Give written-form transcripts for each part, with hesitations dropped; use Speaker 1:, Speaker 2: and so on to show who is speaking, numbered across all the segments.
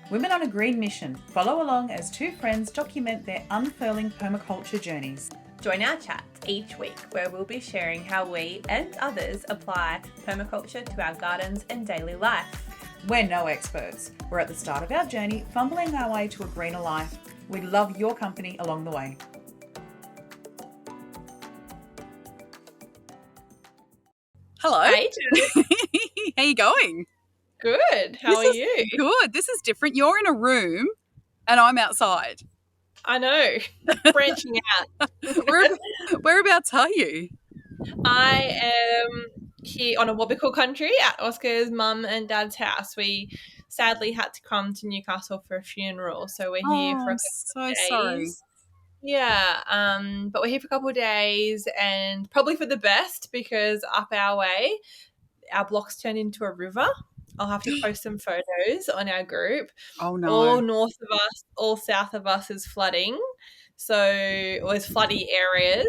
Speaker 1: Women on a Green Mission. Follow along as two friends document their unfurling permaculture journeys.
Speaker 2: Join our chats each week where we'll be sharing how we and others apply permaculture to our gardens and daily life.
Speaker 1: We're no experts. We're at the start of our journey, fumbling our way to a greener life. We'd love your company along the way.
Speaker 3: Hello.
Speaker 2: Hey, Jude.
Speaker 3: How you going?
Speaker 2: Good. How are you?
Speaker 3: Good. This is different. You're in a room and I'm outside.
Speaker 2: I know. Branching out.
Speaker 3: Whereabouts are you?
Speaker 2: I am here on a Wabakal country at Oscar's mum and dad's house. We sadly had to come to Newcastle for a funeral, so we're here for a couple of days.
Speaker 3: Sorry.
Speaker 2: Yeah, but we're here for a couple of days and probably for the best because up our way, our block's turned into a river. I'll have to post some photos on our group.
Speaker 3: Oh, no.
Speaker 2: All north of us, all south of us is flooding. So, or is floody areas.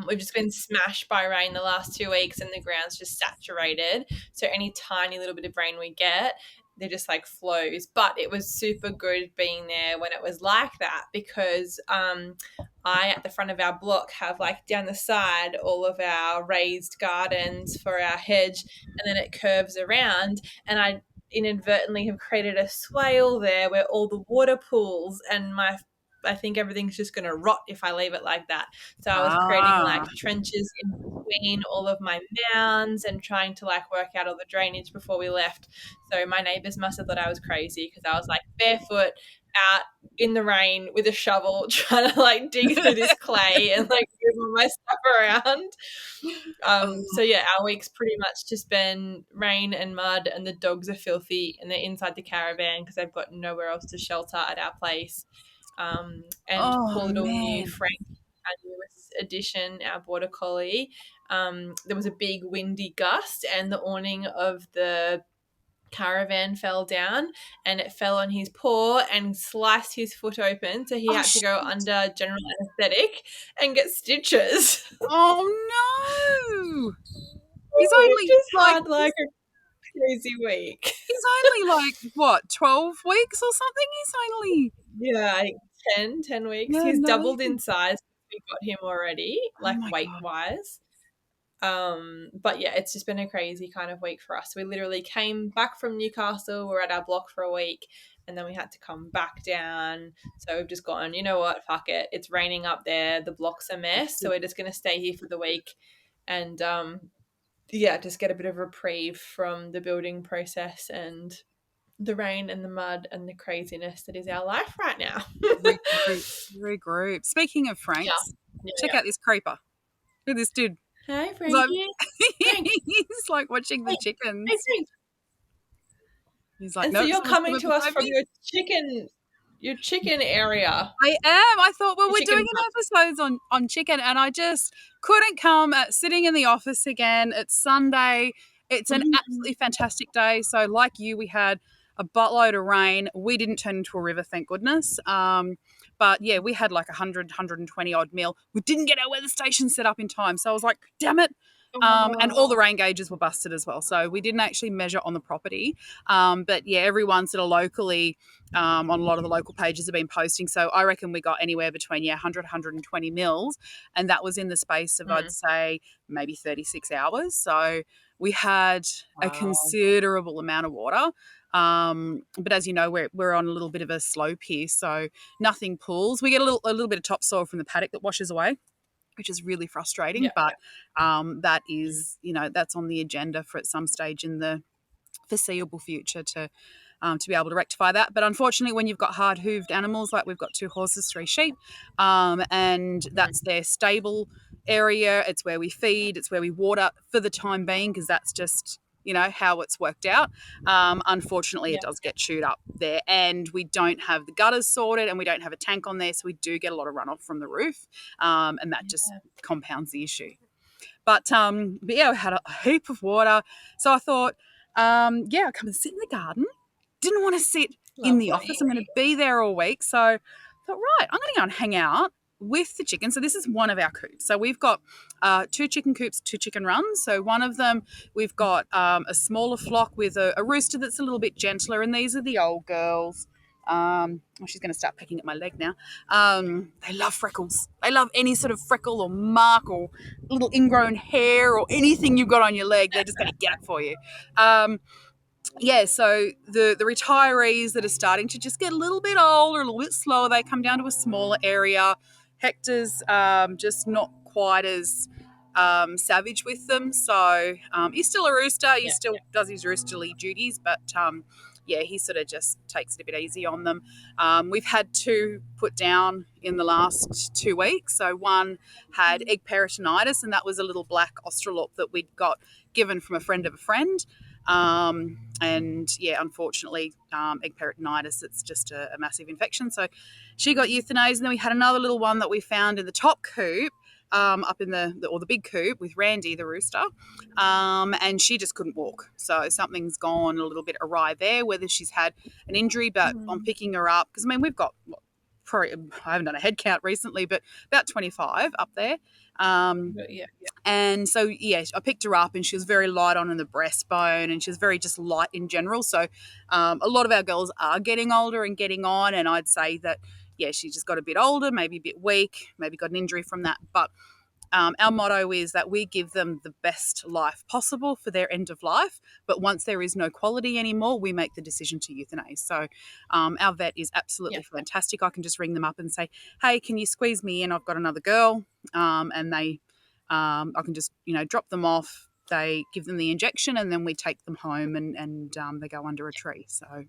Speaker 2: We've just been smashed by rain the last 2 weeks and the ground's just saturated. So any tiny little bit of rain we get, they're just like flows. But it was super good being there when it was like that because I, at the front of our block, have like down the side all of our raised gardens for our hedge, and then it curves around, and I inadvertently have created a swale there where all the water pools, and I think everything's just going to rot if I leave it like that. So I was creating like trenches in between all of my mounds and trying to like work out all the drainage before we left. So my neighbours must have thought I was crazy because I was like barefoot out in the rain with a shovel trying to like dig through this clay and like move all my stuff around. So yeah, our week's pretty much just been rain and mud, and the dogs are filthy and they're inside the caravan because they've got nowhere else to shelter at our place. And poor little new Frank, our newest addition, our border collie, there was a big windy gust and the awning of the caravan fell down and it fell on his paw and sliced his foot open, so he had to go under general anaesthetic and get stitches.
Speaker 3: Oh no! He's only
Speaker 2: just had like a crazy week.
Speaker 3: He's only like what, 12 weeks or something? He's only
Speaker 2: 10 weeks. Yeah, he's doubled in size. We got him already, like weight wise. But yeah, it's just been a crazy kind of week for us. We literally came back from Newcastle, we're at our block for a week, and then we had to come back down. So we've just gone, you know what, fuck it. It's raining up there. The block's a mess. So we're just going to stay here for the week and, just get a bit of reprieve from the building process and the rain and the mud and the craziness that is our life right now.
Speaker 3: Regroup. Speaking of Franks, check out this creeper. Look at this dude.
Speaker 2: Hi, Frankie.
Speaker 3: He's like watching the chickens. He's like,
Speaker 2: and so you're coming to us from your chicken area.
Speaker 3: I am. I thought, well, we're doing an episode on chicken, and I just couldn't come at sitting in the office again. It's Sunday. It's an absolutely fantastic day. So like you, we had a buttload of rain. We didn't turn into a river, thank goodness. But yeah, we had like 120 odd mil. We didn't get our weather station set up in time. So I was like, damn it. And all the rain gauges were busted as well. So we didn't actually measure on the property. But yeah, everyone sort of locally on a lot of the local pages have been posting. So I reckon we got anywhere between 100, 120 mils. And that was in the space of, I'd say, maybe 36 hours. So we had a considerable amount of water. But as you know, we're on a little bit of a slope here, so nothing pools. We get a little bit of topsoil from the paddock that washes away, which is really frustrating. Yeah. But that is, that's on the agenda for at some stage in the foreseeable future to be able to rectify that. But unfortunately, when you've got hard-hooved animals, like we've got 2 horses, 3 sheep, and that's their stable area, it's where we feed, it's where we water for the time being, because that's just how it's worked out. Unfortunately, it does get chewed up there, and we don't have the gutters sorted, and we don't have a tank on there, so we do get a lot of runoff from the roof, and that just compounds the issue. But yeah, we had a heap of water, so I thought, I'll come and sit in the garden. Didn't want to sit in the office. I'm going to be there all week, so I thought, right, I'm going to go and hang out with the chicken, so this is one of our coops. So we've got 2 chicken coops, 2 chicken runs. So one of them, we've got a smaller flock with a rooster that's a little bit gentler, and these are the old girls. She's going to start pecking at my leg now. They love freckles. They love any sort of freckle or mark or little ingrown hair or anything you've got on your leg. They're just going to get it for you. So the retirees that are starting to just get a little bit older, a little bit slower, they come down to a smaller area. Hector's just not quite as savage with them. So he's still a rooster. He still does his roosterly duties, but he sort of just takes it a bit easy on them. We've had 2 put down in the last 2 weeks. So one had egg peritonitis, and that was a little black Australorp that we'd got given from a friend of a friend. Unfortunately, egg peritonitis, it's just a massive infection. So she got euthanized, and then we had another little one that we found in the top coop, up in the big coop with Randy, the rooster, and she just couldn't walk. So something's gone a little bit awry there, whether she's had an injury, but on picking her up, because we've got, I haven't done a head count recently, but about 25 up there. And so, I picked her up, and she was very light on the breastbone, and she was very just light in general. So a lot of our girls are getting older and getting on, and I'd say that, she just got a bit older, maybe a bit weak, maybe got an injury from that. But our motto is that we give them the best life possible for their end of life. But once there is no quality anymore, we make the decision to euthanize. So our vet is absolutely fantastic. I can just ring them up and say, hey, can you squeeze me in? I've got another girl. And they, I can just, drop them off. They give them the injection, and then we take them home, and they go under a tree. So.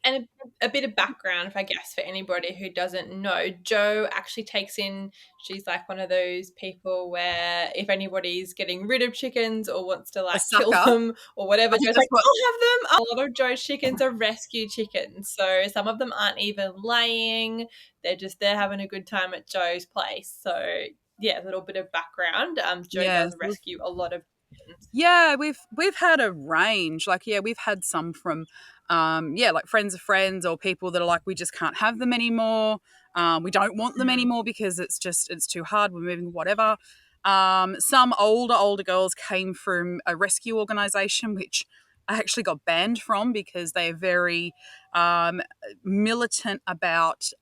Speaker 2: And a bit of background, I guess, for anybody who doesn't know, Jo actually takes in, she's like one of those people where if anybody's getting rid of chickens or wants to kill them or whatever, Jo's like, I'll have them. A lot of Jo's chickens are rescue chickens. So some of them aren't even laying. They're having a good time at Jo's place. So a little bit of background. Jo does rescue a lot of chickens.
Speaker 3: Yeah, we've had a range. We've had some from friends of friends, or people that are like, we just can't have them anymore. We don't want them anymore because it's too hard. We're moving, whatever. Some older girls came from a rescue organisation, which I actually got banned from because they are very militant about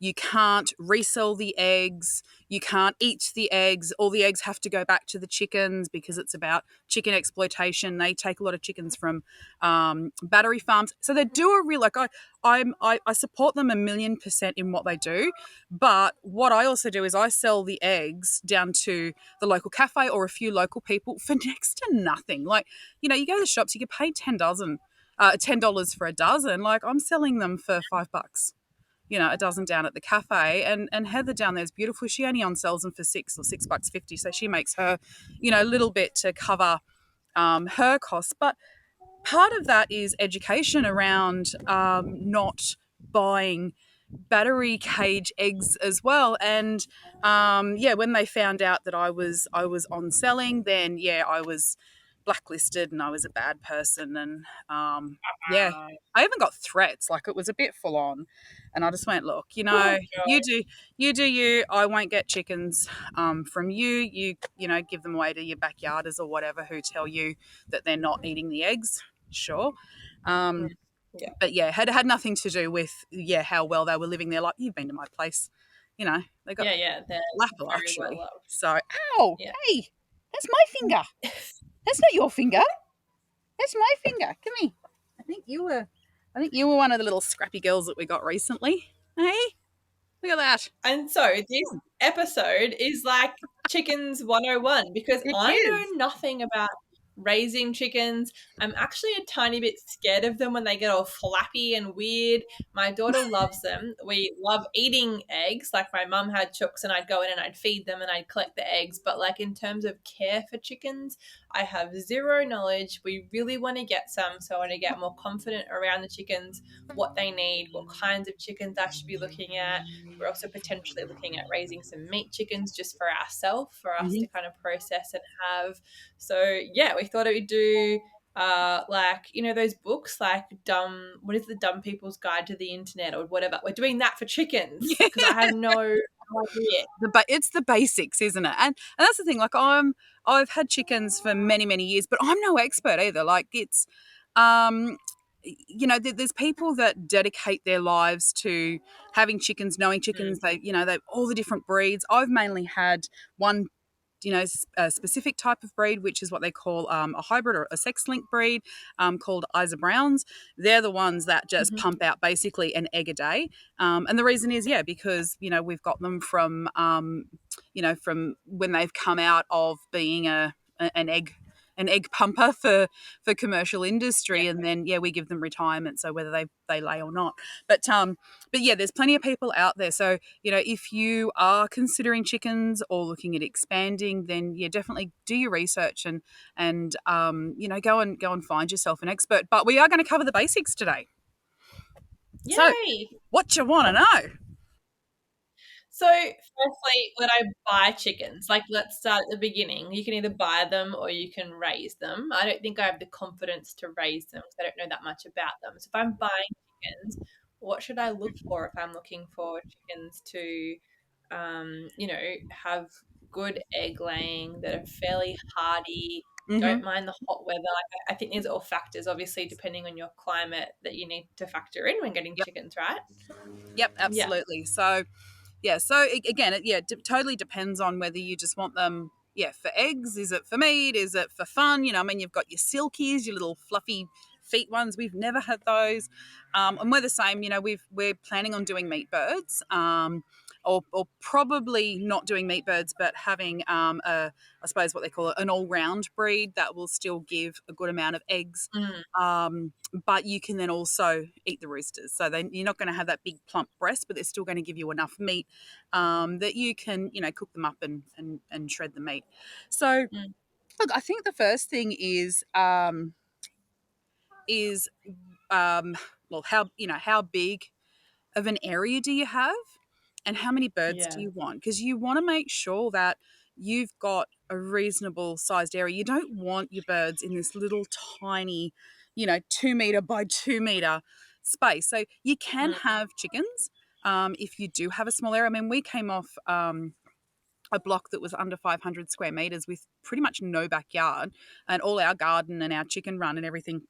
Speaker 3: you can't resell the eggs. You can't eat the eggs. All the eggs have to go back to the chickens because it's about chicken exploitation. They take a lot of chickens from battery farms. So they do a real, I support them 1,000,000% in what they do. But what I also do is I sell the eggs down to the local cafe or a few local people for next to nothing. You go to the shops, you can pay $10 for a dozen. I'm selling them for $5. A dozen down at the cafe, and Heather down there is beautiful. She only on sells them for $6 or $6.50, so she makes her, a little bit to cover her costs. But part of that is education around not buying battery cage eggs as well. And when they found out that I was on selling, then I was blacklisted and I was a bad person, and I even got threats. It was a bit full on, and I just went, look, you do you. I won't get chickens from you. You give them away to your backyarders or whatever who tell you that they're not eating the eggs. Sure. But had nothing to do with how well they were living their life. You've been to my place, they got
Speaker 2: they're
Speaker 3: laughable actually.
Speaker 2: Well,
Speaker 3: so hey, that's my finger. That's not your finger. That's my finger. Come here. I think you were one of the little scrappy girls that we got recently. Hey, look at that.
Speaker 2: And so this episode is like Chickens 101 because I know nothing about raising chickens. I'm actually a tiny bit scared of them when they get all flappy and weird. My daughter loves them. We love eating eggs. My mum had chooks and I'd go in and I'd feed them and I'd collect the eggs. But in terms of care for chickens, I have zero knowledge. We really want to get some, so I want to get more confident around the chickens, what they need, what kinds of chickens I should be looking at. We're also potentially looking at raising some meat chickens just for ourselves, for us to kind of process and have. So we thought it would do like, you know, those books like what is the Dumb People's Guide to the Internet or whatever. We're doing that for chickens because I have no idea.
Speaker 3: It's the basics, isn't it? And that's the thing. Like I've had chickens for many years, but I'm no expert either. Like it's, there's people that dedicate their lives to having chickens, knowing chickens. They all the different breeds. I've mainly had one, a specific type of breed, which is what they call a hybrid or a sex-linked breed, called Isa Browns. They're the ones that just pump out basically an egg a day. And the reason is, because, we've got them from, from when they've come out of being an egg pumper for commercial industry, and then we give them retirement, so whether they lay or not. But there's plenty of people out there. So if you are considering chickens or looking at expanding, then definitely do your research and go and find yourself an expert. But we are going to cover the basics today.
Speaker 2: Yay!
Speaker 3: So what you want to know?
Speaker 2: So, firstly, when I buy chickens, like let's start at the beginning. You can either buy them or you can raise them. I don't think I have the confidence to raise them because I don't know that much about them. So, if I'm buying chickens, what should I look for if I'm looking for chickens to, have good egg laying, that are fairly hardy, don't mind the hot weather? Like, I think these are all factors, obviously, depending on your climate, that you need to factor in when getting chickens, right?
Speaker 3: Yep, absolutely. So again, it totally depends on whether you just want them, for eggs. Is it for meat? Is it for fun? You've got your silkies, your little fluffy feet ones. We've never had those. And we're the same. We're planning on doing meat birds, or probably not doing meat birds, but having I suppose what they call an all-round breed that will still give a good amount of eggs. But you can then also eat the roosters. So then you're not going to have that big plump breast, but they're still going to give you enough meat that you can, cook them up and shred the meat. So look, I think the first thing is how big of an area do you have and how many birds do you want? Because you want to make sure that you've got a reasonable sized area. You don't want your birds in this little tiny, 2 meter by 2 meter space. So you can have chickens if you do have a small area. I mean, we came off a block that was under 500 square meters with pretty much no backyard, and all our garden and our chicken run and everything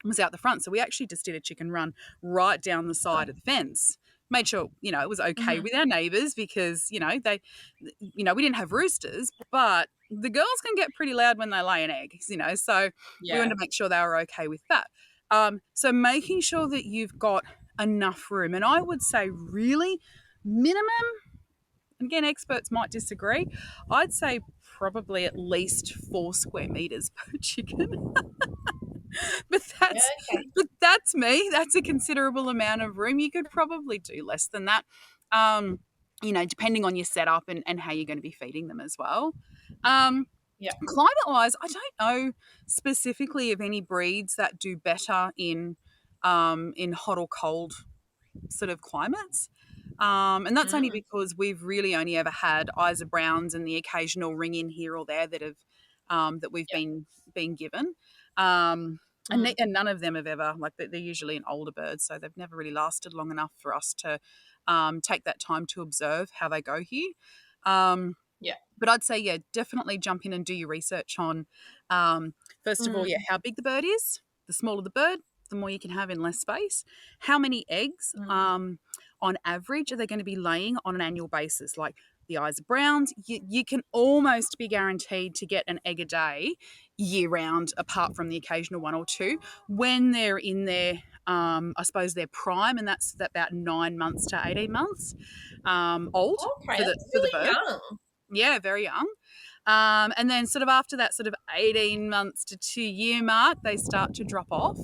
Speaker 3: was out the front. So we actually just did a chicken run right down the side of the fence. Made sure, it was okay with our neighbours because, we didn't have roosters, but the girls can get pretty loud when they lay an egg, so we wanted to make sure they were okay with that. So making sure that you've got enough room. And I would say really minimum, again, experts might disagree, I'd say probably at least 4 square meters per chicken. But that's me. That's a considerable amount of room. You could probably do less than that, depending on your setup and how you're going to be feeding them as well. Climate-wise, I don't know specifically of any breeds that do better in hot or cold sort of climates. And that's only because we've really only ever had Isa Browns and the occasional ring in here or there that have that we've been given. And none of them have ever, like, they're usually an older bird, so they've never really lasted long enough for us to take that time to observe how they go here. But I'd say, definitely jump in and do your research on, first of all, how big the bird is. The smaller the bird, the more you can have in less space. How many eggs, on average, are they going to be laying on an annual basis? Like the Isa Browns, you can almost be guaranteed to get an egg a day year round, apart from the occasional one or two, when they're in their, I suppose, their prime, and that's about 9 months to 18 months old for the bird.
Speaker 2: Young.
Speaker 3: Yeah, very young. And then sort of after that sort of 18 months to 2 year mark, they start to drop off,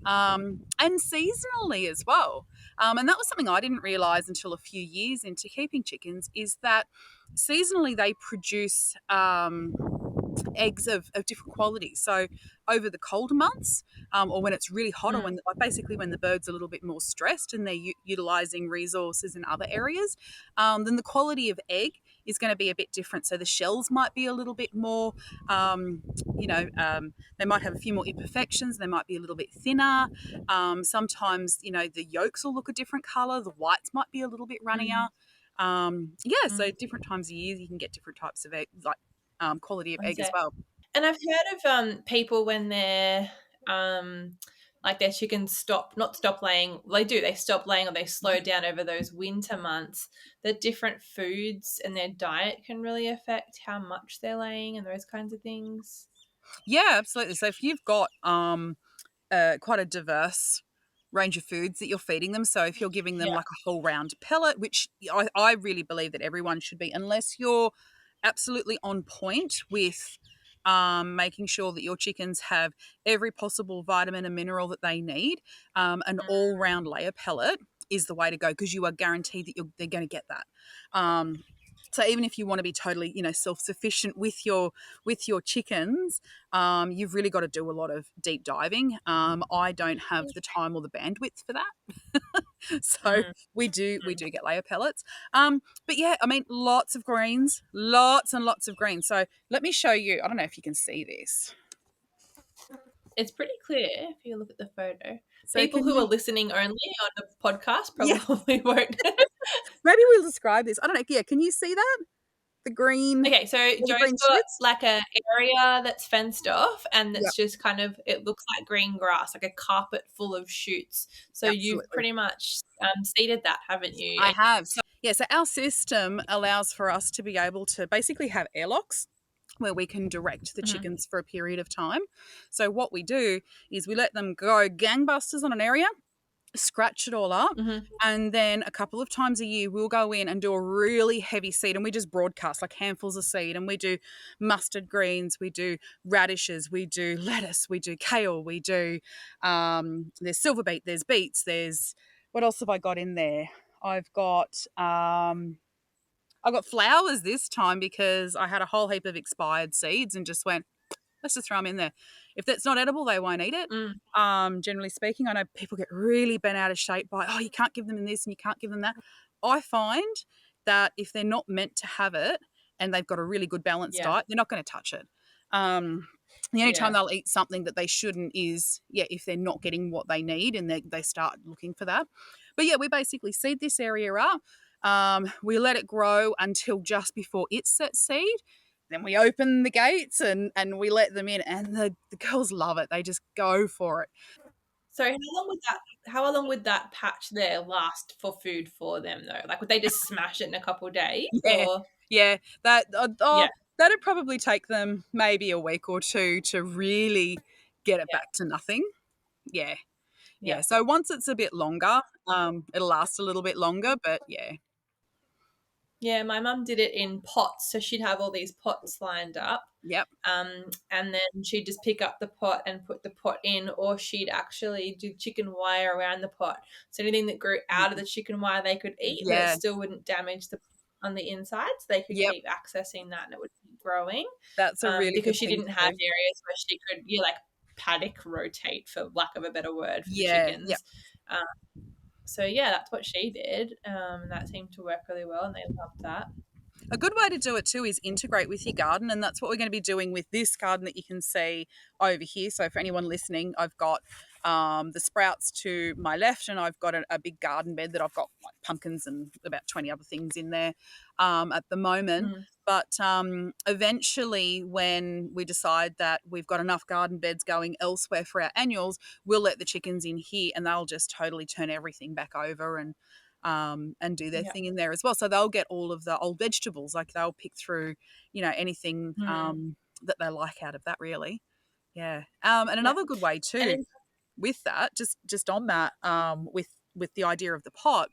Speaker 3: and seasonally as well. And that was something I didn't realise until a few years into keeping chickens, is that seasonally they produce eggs of different qualities. So over the colder months, or when it's really hot, or when the bird's a little bit more stressed and they're utilising resources in other areas, then the quality of egg is going to be a bit different. So the shells might be a little bit more, they might have a few more imperfections. They might be a little bit thinner. Sometimes, the yolks will look a different colour. The whites might be a little bit runnier. So different times of year you can get different types of egg, quality of egg as well.
Speaker 2: And I've heard of people when they're like their chickens not stop laying. They stop laying or they slow down over those winter months. The different foods and their diet can really affect how much they're laying and those kinds of things.
Speaker 3: Yeah, absolutely. So if you've got quite a diverse range of foods that you're feeding them, so if you're giving them like a whole round pellet, which I really believe that everyone should be, unless you're absolutely on point with making sure that your chickens have every possible vitamin and mineral that they need, an all-round layer pellet is the way to go, because you are guaranteed that they're going to get that. So even if you want to be totally, self-sufficient with your chickens, you've really got to do a lot of deep diving. I don't have the time or the bandwidth for that, so we do get layer pellets. But yeah, I mean, lots of greens, lots and lots of greens. So let me show you. I don't know if you can see this.
Speaker 2: It's pretty clear if you look at the photo.
Speaker 3: So
Speaker 2: people who are listening only on the podcast probably won't.
Speaker 3: Maybe we'll describe this. I don't know. Yeah, can you see that? The green.
Speaker 2: Okay, so Joe's got like an area that's fenced off, and it's just kind of, it looks like green grass, like a carpet full of shoots. So you've pretty much seeded that, haven't you?
Speaker 3: I have. So our system allows for us to be able to basically have airlocks where we can direct the chickens for a period of time. So what we do is we let them go gangbusters on an area, scratch it all up, and then a couple of times a year we'll go in and do a really heavy seed, and we just broadcast like handfuls of seed, and we do mustard greens, we do radishes, we do lettuce, we do kale, we do there's silver beet, there's beets, there's, what else have I got in there? I've got flowers this time because I had a whole heap of expired seeds and just went, let's just throw them in there. If that's not edible, they won't eat it. Generally speaking, I know people get really bent out of shape by, you can't give them this and you can't give them that. I find that if they're not meant to have it and they've got a really good balanced diet, they're not going to touch it. The only time they'll eat something that they shouldn't is, if they're not getting what they need and they start looking for that. But we basically seed this area up. We let it grow until just before it sets seed. Then we open the gates and we let them in, and the girls love it. They just go for it.
Speaker 2: So how long would that patch there last for food for them though? Like, would they just smash it in a couple of days?
Speaker 3: That'd probably take them maybe a week or two to really get it back to nothing. Yeah. So once it's a bit longer, it'll last a little bit longer, but
Speaker 2: Yeah, my mum did it in pots. So she'd have all these pots lined up.
Speaker 3: Yep.
Speaker 2: And then she'd just pick up the pot and put the pot in, or she'd actually do chicken wire around the pot. So anything that grew out of the chicken wire they could eat, but it still wouldn't damage the on the inside. So they could keep accessing that and it would keep growing.
Speaker 3: That's a really
Speaker 2: because she didn't have areas where she could paddock rotate, for lack of a better word, for chickens. So that's what she did. That seemed to work really well, and they loved that.
Speaker 3: A good way to do it too is integrate with your garden, and that's what we're going to be doing with this garden that you can see over here. So for anyone listening, I've got the sprouts to my left, and I've got a big garden bed that I've got like pumpkins and about 20 other things in there at the moment. But eventually, when we decide that we've got enough garden beds going elsewhere for our annuals, we'll let the chickens in here, and they'll just totally turn everything back over and do their thing in there as well. So they'll get all of the old vegetables, like they'll pick through, anything that they like out of that, really. Yeah. And another good way too, with that, just on that, with the idea of the pot,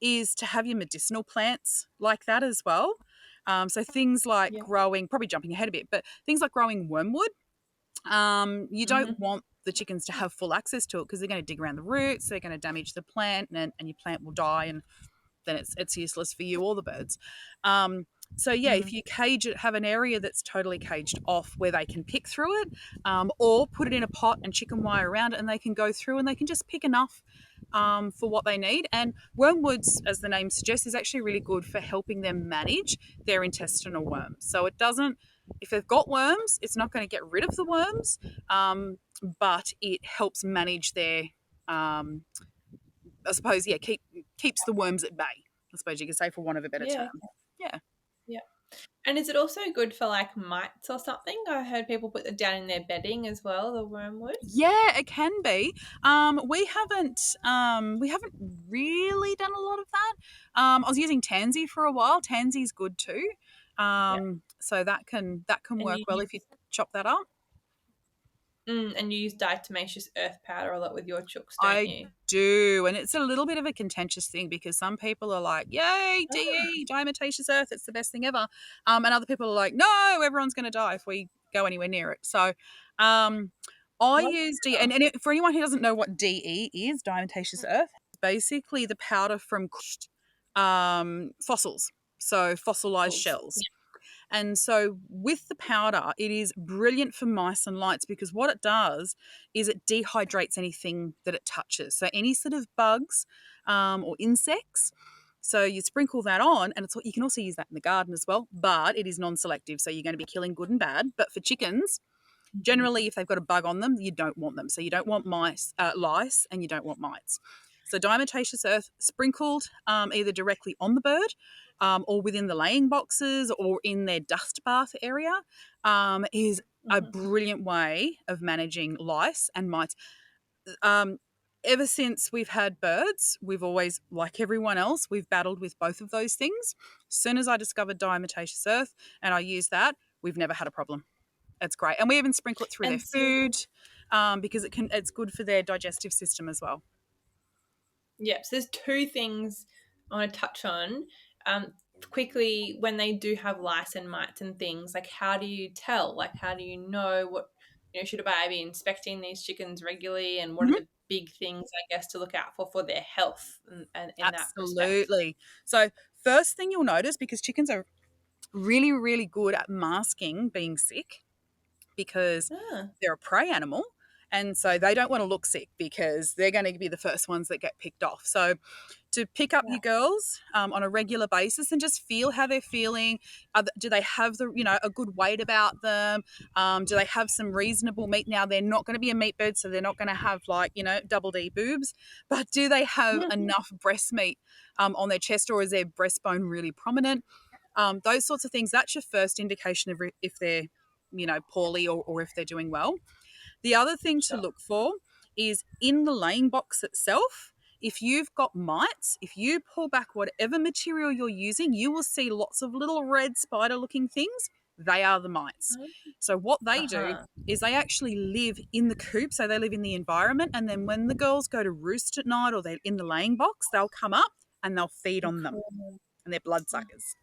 Speaker 3: is to have your medicinal plants like that as well. So things like growing, probably jumping ahead a bit, but things like growing wormwood. You don't want the chickens to have full access to it because they're going to dig around the roots, they're going to damage the plant, and your plant will die, and then it's useless for you or the birds. If you cage it, have an area that's totally caged off where they can pick through it, or put it in a pot and chicken wire around it, and they can go through and they can just pick enough for what they need. And wormwoods, as the name suggests, is actually really good for helping them manage their intestinal worms. So it doesn't, if they've got worms, it's not going to get rid of the worms, but it helps manage their, I suppose, keeps the worms at bay, I suppose you could say, for want of a better term. Yeah.
Speaker 2: Yeah. And is it also good for like mites or something? I heard people put it down in their bedding as well, the wormwood.
Speaker 3: Yeah, it can be. We haven't really done a lot of that. I was using tansy for a while. Tansy's good too. So that can work well if you chop that up.
Speaker 2: And you use diatomaceous earth powder a lot with your chooks, don't you?
Speaker 3: I do, and it's a little bit of a contentious thing because some people are like, "Yay, DE, diatomaceous earth, it's the best thing ever," and other people are like, "No, everyone's going to die if we go anywhere near it." So, I use DE, and for anyone who doesn't know what DE is, diatomaceous earth, it's basically the powder from fossils, so fossilized shells.
Speaker 2: Yeah.
Speaker 3: And so with the powder, it is brilliant for mice and lights because what it does is it dehydrates anything that it touches. So any sort of bugs or insects. So you sprinkle that on, and you can also use that in the garden as well, but it is non-selective. So you're going to be killing good and bad. But for chickens, generally, if they've got a bug on them, you don't want them. So you don't want lice, and you don't want mites. So diatomaceous earth sprinkled either directly on the bird or within the laying boxes or in their dust bath area is a brilliant way of managing lice and mites. Ever since we've had birds, we've always, like everyone else, we've battled with both of those things. As soon as I discovered diatomaceous earth and I used that, we've never had a problem. It's great. And we even sprinkle it through their food because it's good for their digestive system as well.
Speaker 2: Yeah, so there's two things I want to touch on. Quickly, when they do have lice and mites and things, like how do you tell? Like how do you know what, should I be inspecting these chickens regularly, and what are the big things, I guess, to look out for their health and in that respect?
Speaker 3: Absolutely. So first thing you'll notice, because chickens are really, really good at masking being sick because they're a prey animal. And so they don't want to look sick because they're going to be the first ones that get picked off. So to pick up your girls on a regular basis and just feel how they're feeling. Do they have a good weight about them? Do they have some reasonable meat? Now, they're not going to be a meat bird, so they're not going to have double D boobs, but do they have enough breast meat on their chest, or is their breastbone really prominent? Those sorts of things, that's your first indication of if they're, poorly or if they're doing well. The other thing to look for is in the laying box itself. If you've got mites, if you pull back whatever material you're using, you will see lots of little red spider-looking things. They are the mites. So what they do is they actually live in the coop, so they live in the environment, and then when the girls go to roost at night or they're in the laying box, they'll come up and they'll feed on them, and they're bloodsuckers.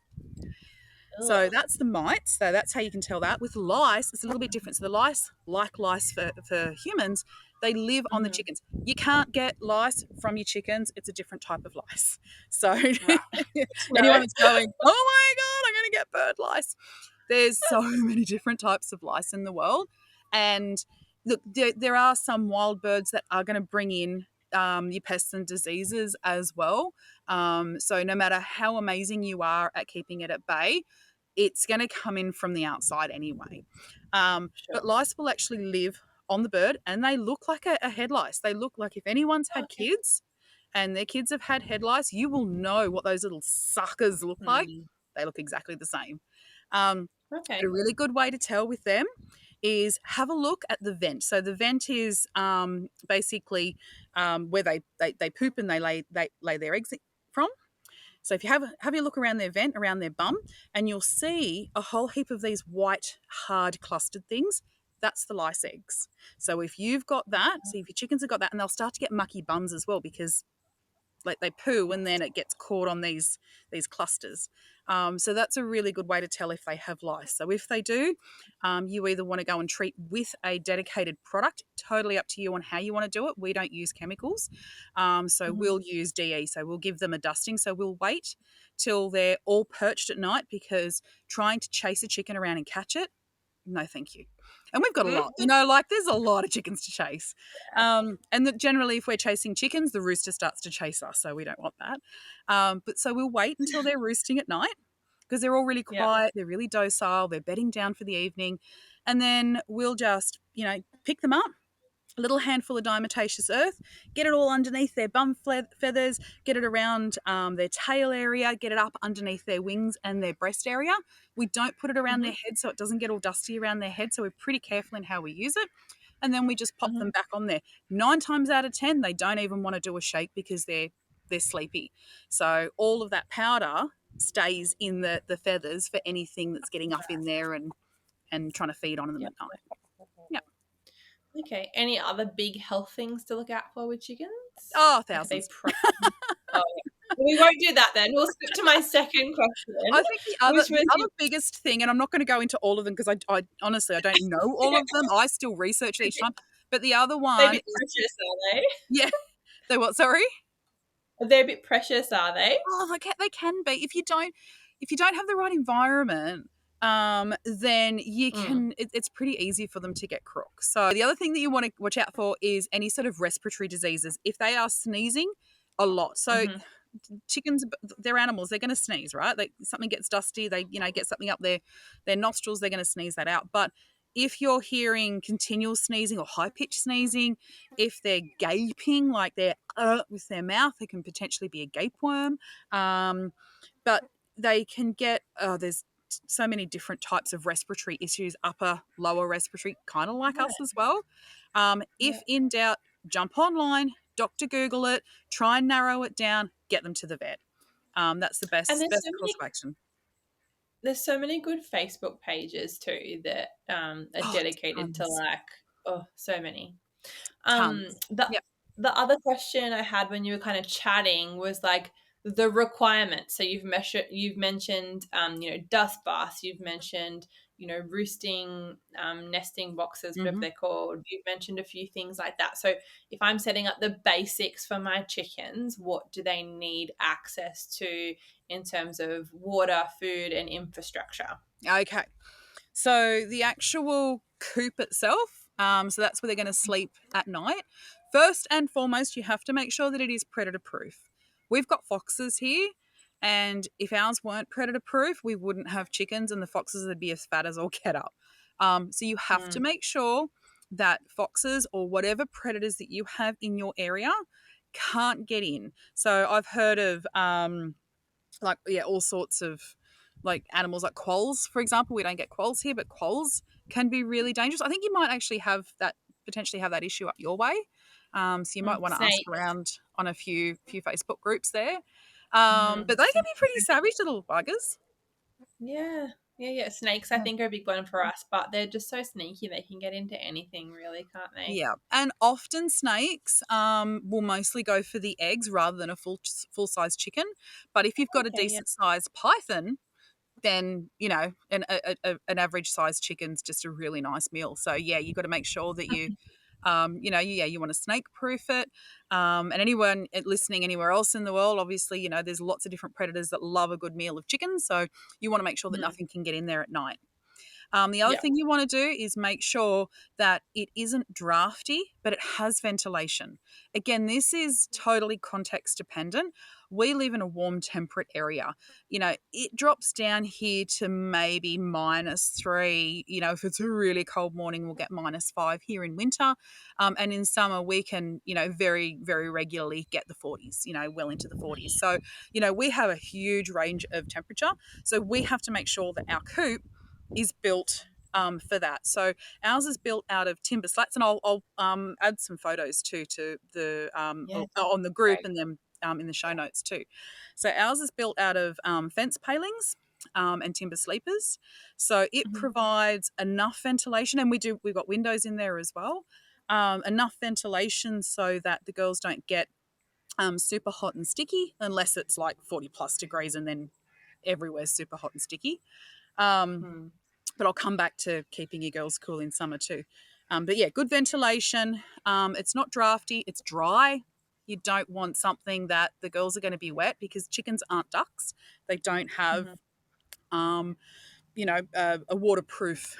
Speaker 3: So that's the mites. So that's how you can tell that. With lice, it's a little bit different. So the lice, like lice for humans, they live on the chickens. You can't get lice from your chickens. It's a different type of lice. So anyone that's going, oh my God, I'm going to get bird lice. There's so many different types of lice in the world. And look, there are some wild birds that are going to bring in your pests and diseases as well. So no matter how amazing you are at keeping it at bay, it's going to come in from the outside anyway. But lice will actually live on the bird, and they look like a head lice. They look like, if anyone's had kids and their kids have had head lice, you will know what those little suckers look like. They look exactly the same. A really good way to tell with them is have a look at the vent. So the vent is basically where they poop and they lay their eggs from. So if you have a look around their vent, around their bum, and you'll see a whole heap of these white, hard clustered things. That's the lice eggs. So if you've got that, so if your chickens have got that, and they'll start to get mucky bums as well because they poo and then it gets caught on these clusters. So that's a really good way to tell if they have lice. So if they do, you either want to go and treat with a dedicated product, totally up to you on how you want to do it. We don't use chemicals. So we'll use DE. So we'll give them a dusting. So we'll wait till they're all perched at night, because trying to chase a chicken around and catch it, no thank you. And we've got a lot, like there's a lot of chickens to chase. And generally, if we're chasing chickens, the rooster starts to chase us, so we don't want that. But so we'll wait until they're roosting at night because they're all really quiet, they're really docile, they're bedding down for the evening. And then we'll just, pick them up, a little handful of diatomaceous earth, get it all underneath their bum feathers, get it around their tail area, get it up underneath their wings and their breast area. We don't put it around their head so it doesn't get all dusty around their head, so we're pretty careful in how we use it. And then we just pop them back on there. 9 times out of 10, they don't even want to do a shake because they're sleepy. So all of that powder stays in the feathers for anything that's getting up in there and trying to feed on them at night. Yeah.
Speaker 2: Okay. Any other big health things to look out for with chickens?
Speaker 3: Oh, thousands.
Speaker 2: We won't do that then. We'll skip to my second question.
Speaker 3: I think the other biggest thing, and I'm not going to go into all of them because I honestly, I don't know all of them. I still research it each time. But the other one
Speaker 2: They're a bit precious, are they?
Speaker 3: Yeah. They what, sorry?
Speaker 2: They're a bit precious, are they?
Speaker 3: Oh, they can be. If you don't have the right environment, then you can. It's pretty easy for them to get crook. So the other thing that you want to watch out for is any sort of respiratory diseases. If they are sneezing a lot, so chickens, they're animals. They're going to sneeze, right? Something gets dusty. They get something up their nostrils. They're going to sneeze that out. But if you're hearing continual sneezing or high-pitched sneezing, if they're gaping like they're with their mouth, it can potentially be a gapeworm. But they can get, there's so many different types of respiratory issues, upper, lower respiratory, kind of like us as well. If in doubt, jump online, Dr. Google it, try and narrow it down, get them to the vet. That's the best course of action.
Speaker 2: There's so many good Facebook pages too that are dedicated to so many. The other question I had when you were kind of chatting was like the requirements. So you've mentioned dust baths, you've mentioned roosting, nesting boxes, whatever they're called. You've mentioned a few things like that. So if I'm setting up the basics for my chickens, what do they need access to in terms of water, food, and infrastructure?
Speaker 3: Okay. So the actual coop itself, so that's where they're going to sleep at night. First and foremost, you have to make sure that it is predator proof. We've got foxes here, and if ours weren't predator proof, we wouldn't have chickens and the foxes would be as fat as all get up. So you have to make sure that foxes or whatever predators that you have in your area can't get in. So I've heard of all sorts of animals like quolls, for example. We don't get quolls here, but quolls can be really dangerous. I think you might actually potentially have that issue up your way. So you might want to ask around on a few Facebook groups there. But they can be pretty savage little buggers.
Speaker 2: Yeah. Snakes, I think, are a big one for us, but they're just so sneaky. They can get into anything, really, can't they?
Speaker 3: Yeah, and often snakes will mostly go for the eggs rather than a full-size chicken. But if you've got a decent-sized python, then an average-sized chicken's just a really nice meal. So yeah, you've got to make sure that you you want to snake-proof it. And anyone listening anywhere else in the world, obviously, there's lots of different predators that love a good meal of chicken. So you want to make sure that nothing can get in there at night. The other thing you want to do is make sure that it isn't drafty, but it has ventilation. Again, this is totally context dependent. We live in a warm, temperate area. It drops down here to maybe -3. If it's a really cold morning, we'll get -5 here in winter. And in summer, we can, very, very regularly get the 40s, well into the 40s. So, we have a huge range of temperature. So we have to make sure that our coop is built for that. So ours is built out of timber slats, and I'll add some photos too to the on the group and then in the show notes too. So ours is built out of fence palings and timber sleepers. So it provides enough ventilation, and we've got windows in there as well. Enough ventilation so that the girls don't get super hot and sticky, unless it's like 40+ degrees and then everywhere's super hot and sticky. But I'll come back to keeping your girls cool in summer too. But yeah, good ventilation. It's not drafty, it's dry. You don't want something that the girls are going to be wet, because chickens aren't ducks. They don't have, a waterproof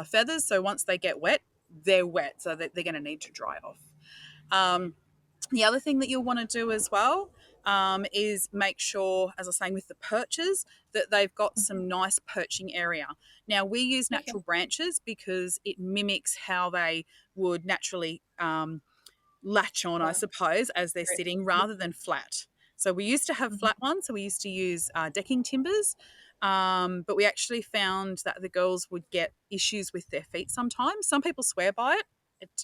Speaker 3: feathers. So once they get wet, they're wet, so they're going to need to dry off. The other thing that you'll want to do as well is make sure, as I was saying, with the perches, that they've got some nice perching area. Now, we use natural branches because it mimics how they would naturally latch on, I suppose, as they're sitting rather than flat. So we used to have flat ones, so we used to use decking timbers, but we actually found that the girls would get issues with their feet sometimes. Some people swear by it.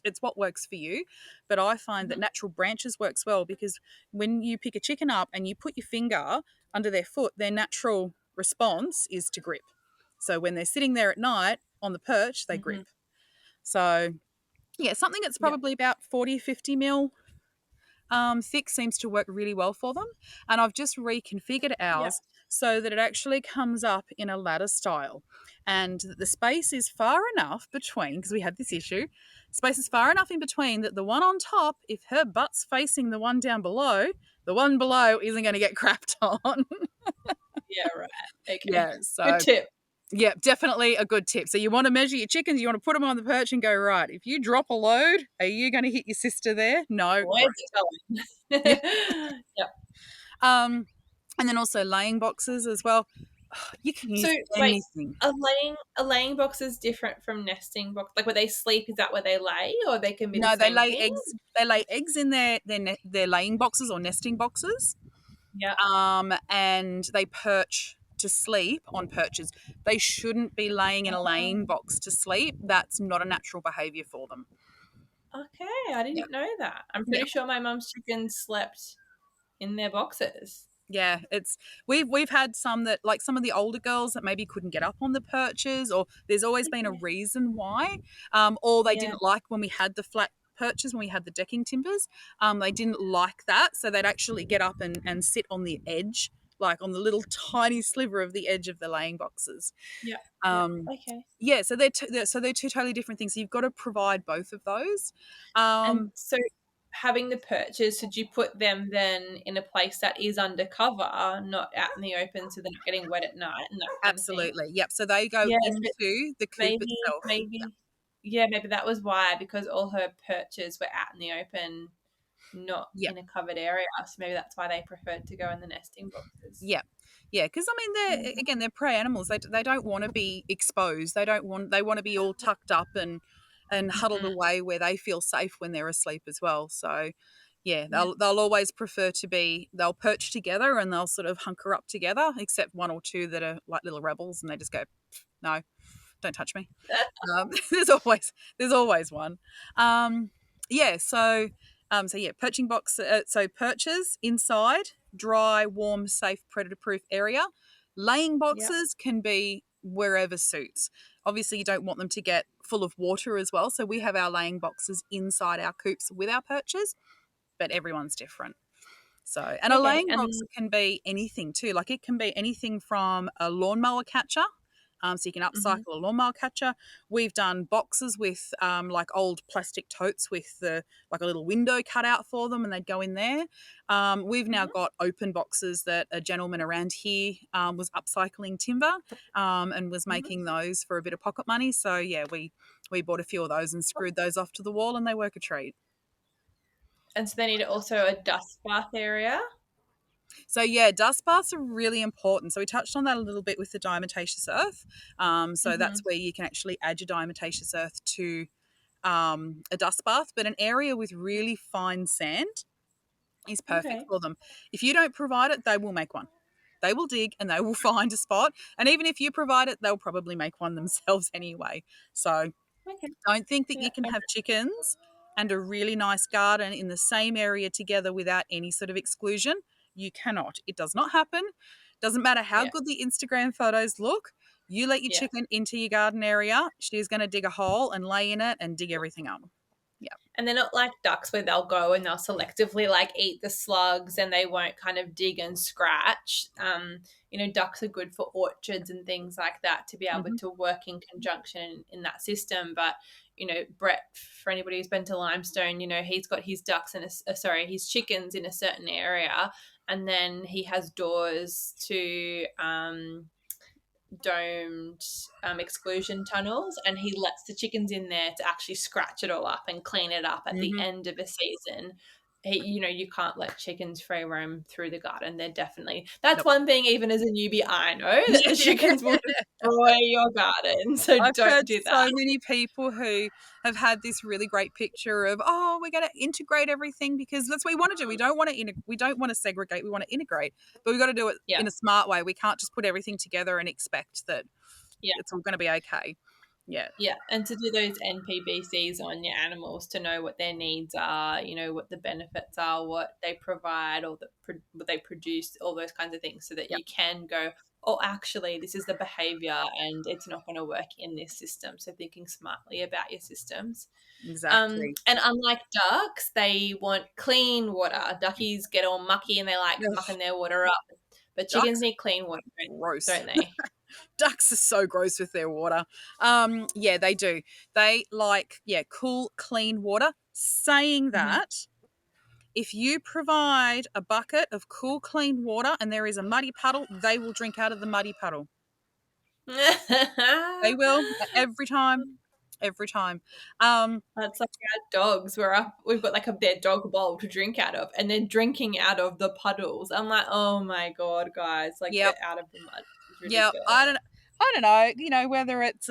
Speaker 3: It's what works for you, but I find that natural branches works well because when you pick a chicken up and you put your finger under their foot, their natural response is to grip. So when they're sitting there at night on the perch, they grip. So yeah, something that's probably about 40, 50 mil thick seems to work really well for them. And I've just reconfigured ours so that it actually comes up in a ladder style. And the space is far enough between, because we had this issue, space is far enough in between that the one on top, if her butt's facing the one down below, the one below isn't going to get crapped on.
Speaker 2: Yeah, right. Okay.
Speaker 3: Yeah, so
Speaker 2: good tip.
Speaker 3: yeah, definitely a good tip. So you want to measure your chickens, you want to put them on the perch and go, right, if you drop a load, are you going to hit your sister there? No.
Speaker 2: Where's it going? Yep.
Speaker 3: And then also laying boxes as well. You can use anything.
Speaker 2: Are laying boxes different from nesting box? Like where they sleep, is that where they lay, or they can be
Speaker 3: No,
Speaker 2: the same
Speaker 3: they lay
Speaker 2: thing?
Speaker 3: eggs. They lay eggs in their laying boxes or nesting boxes.
Speaker 2: Yeah.
Speaker 3: And they perch to sleep on perches. They shouldn't be laying in a laying box to sleep. That's not a natural behaviour for them.
Speaker 2: Okay, I didn't know that. I'm pretty sure my mum's chickens slept in their boxes.
Speaker 3: Yeah, we've had some that, like some of the older girls that maybe couldn't get up on the perches, or there's always been a reason why, or they didn't like when we had the flat perches, when we had the decking timbers, they didn't like that, so they'd actually get up and sit on the edge, like on the little tiny sliver of the edge of the laying boxes.
Speaker 2: Yeah. Okay.
Speaker 3: Yeah, so they're two totally different things. So you've got to provide both of those.
Speaker 2: And so having the perches, should you put them then in a place that is under cover, not out in the open, so they're not getting wet at night and that kind
Speaker 3: Absolutely.
Speaker 2: of thing?
Speaker 3: Yep. So they go into the coop itself.
Speaker 2: Maybe that was why, because all her perches were out in the open, not in a covered area. So maybe that's why they preferred to go in the nesting boxes.
Speaker 3: Yeah. Yeah, because I mean they're prey animals. They don't want to be exposed. They want to be all tucked up and huddled away where they feel safe when they're asleep as well. So yeah, they'll always prefer to be, they'll perch together and they'll sort of hunker up together, except one or two that are like little rebels and they just go, no, don't touch me. There's always one. Perching box. So perches inside, dry, warm, safe, predator-proof area. Laying boxes can be wherever suits. Obviously, you don't want them to get full of water as well. So we have our laying boxes inside our coops with our perches, but everyone's different. So, and a laying box can be anything too. Like it can be anything from a lawnmower catcher. So you can upcycle a lawnmower catcher. We've done boxes with like old plastic totes with like a little window cut out for them, and they'd go in there. We've now got open boxes that a gentleman around here was upcycling timber and was making those for a bit of pocket money. So yeah, we bought a few of those and screwed those off to the wall, and they work a treat.
Speaker 2: And so they need also a dust bath area.
Speaker 3: So yeah, dust baths are really important. So we touched on that a little bit with the diatomaceous earth. That's where you can actually add your diatomaceous earth to a dust bath, but an area with really fine sand is perfect for them. If you don't provide it, they will make one. They will dig and they will find a spot. And even if you provide it, they'll probably make one themselves anyway. So don't think that you can have chickens and a really nice garden in the same area together without any sort of exclusion. You cannot. It does not happen. Doesn't matter how good the Instagram photos look. You let your chicken into your garden area, she's going to dig a hole and lay in it and dig everything up. Yeah.
Speaker 2: And they're not like ducks where they'll go and they'll selectively like eat the slugs and they won't kind of dig and scratch. Ducks are good for orchards and things like that to be able to work in conjunction in that system. But, Brett, for anybody who's been to Limestone, he's got his his chickens in a certain area, and then he has doors to domed exclusion tunnels, and he lets the chickens in there to actually scratch it all up and clean it up at the end of a season. You can't let chickens free roam through the garden. They're definitely, that's one thing, even as a newbie, I know that the chickens will destroy your garden. So
Speaker 3: I've
Speaker 2: don't
Speaker 3: heard
Speaker 2: do
Speaker 3: so
Speaker 2: that.
Speaker 3: many people who have had this really great picture of, oh, we're going to integrate everything because that's what we want to do. We don't want to segregate. We want to integrate, but we've got to do it in a smart way. We can't just put everything together and expect that it's all going to be okay. Yeah.
Speaker 2: Yeah, and to do those NPBCs on your animals to know what their needs are, what the benefits are, what they provide, or what they produce, all those kinds of things, so that you can go, oh, actually, this is the behavior and it's not going to work in this system. So thinking smartly about your systems.
Speaker 3: Exactly.
Speaker 2: And unlike ducks, they want clean water. Duckies get all mucky and they like mucking their water up. But chickens need clean water,
Speaker 3: gross,
Speaker 2: don't they?
Speaker 3: Ducks are so gross with their water. Yeah, they do. They like, cool, clean water. Saying that, if you provide a bucket of cool, clean water and there is a muddy puddle, they will drink out of the muddy puddle. They will, every time. Every time.
Speaker 2: That's like our dogs. We've got like their dog bowl to drink out of, and they're drinking out of the puddles. I'm like, oh my God, guys, like get out of the mud.
Speaker 3: Yeah, I don't know, whether it's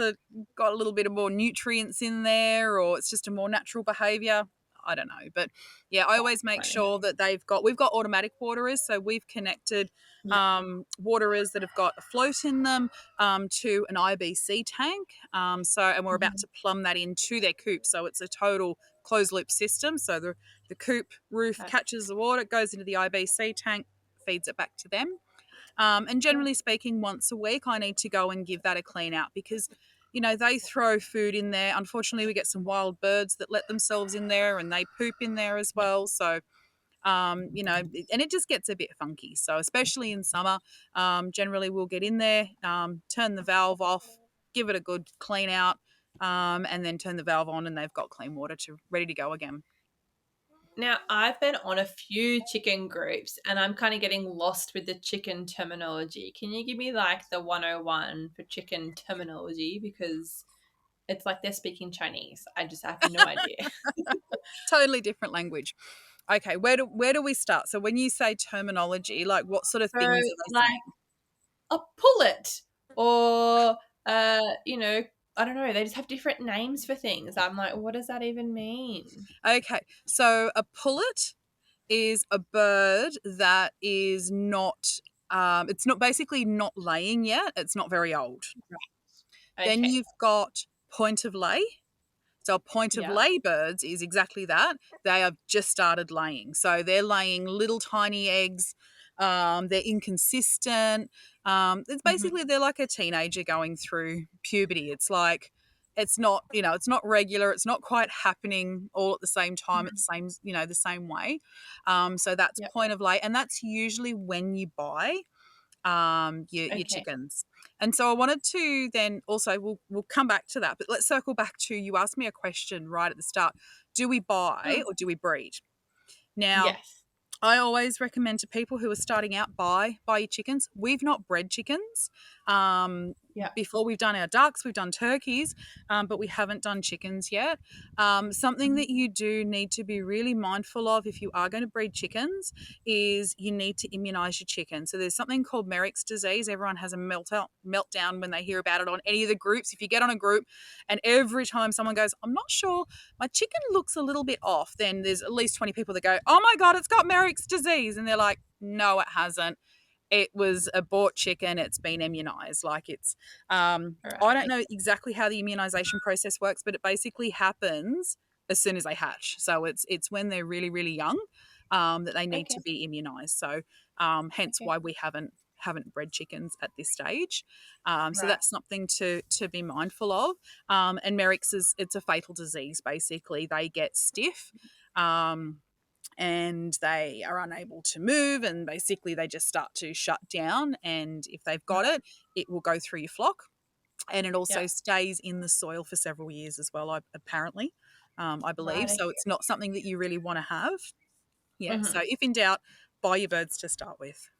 Speaker 3: got a little bit of more nutrients in there or it's just a more natural behaviour. I don't know. But yeah, I always make sure that we've got automatic waterers. So we've connected waterers that have got a float in them to an IBC tank. And we're about to plumb that into their coop. So it's a total closed loop system. So the coop roof catches the water, it goes into the IBC tank, feeds it back to them. And generally speaking, once a week, I need to go and give that a clean out because, they throw food in there. Unfortunately, we get some wild birds that let themselves in there and they poop in there as well. So, and it just gets a bit funky. So especially in summer, generally we'll get in there, turn the valve off, give it a good clean out, and then turn the valve on and they've got clean water ready to go again.
Speaker 2: Now, I've been on a few chicken groups and I'm kind of getting lost with the chicken terminology. Can you give me like the 101 for chicken terminology? Because it's like they're speaking Chinese. I just have no idea.
Speaker 3: Totally different language. Okay, where do we start? So when you say terminology, like what sort of things are they saying?
Speaker 2: A pullet or, I don't know. They just have different names for things. I'm like, what does that even mean?
Speaker 3: Okay, so a pullet is a bird that is not, it's not basically not laying yet. It's not very old. Right. Okay. Then you've got point of lay. So a point of lay birds is exactly that. They have just started laying. So they're laying little tiny eggs. They're inconsistent. It's basically they're like a teenager going through puberty. It's like it's not regular. It's not quite happening all at the same time. It's the same way. So that's point of lay, and that's usually when you buy your chickens. And so I wanted to then also we'll come back to that, but let's circle back to you asked me a question right at the start. Do we buy or do we breed? Now, I always recommend to people who are starting out buy your chickens. We've not bred chickens. Before we've done our ducks, we've done turkeys, but we haven't done chickens yet. Something that you do need to be really mindful of if you are going to breed chickens is you need to immunise your chickens. So there's something called Merrick's disease. Everyone has a meltdown when they hear about it on any of the groups. If you get on a group and every time someone goes, I'm not sure, my chicken looks a little bit off, then there's at least 20 people that go, oh my God, it's got Merrick's disease. And they're like, no, it hasn't. It was a bought chicken. It's been immunised. Like it's, I don't know exactly how the immunisation process works, but it basically happens as soon as they hatch. So it's when they're really, really young that they need to be immunised. So hence why we haven't bred chickens at this stage. So that's something to be mindful of. And Merrick's it's a fatal disease. Basically, they get stiff. And they are unable to move and basically they just start to shut down, and if they've got it, it will go through your flock, and it also stays in the soil for several years as well, apparently, I believe. So it's not something that you really want to have. So if in doubt, buy your birds to start with.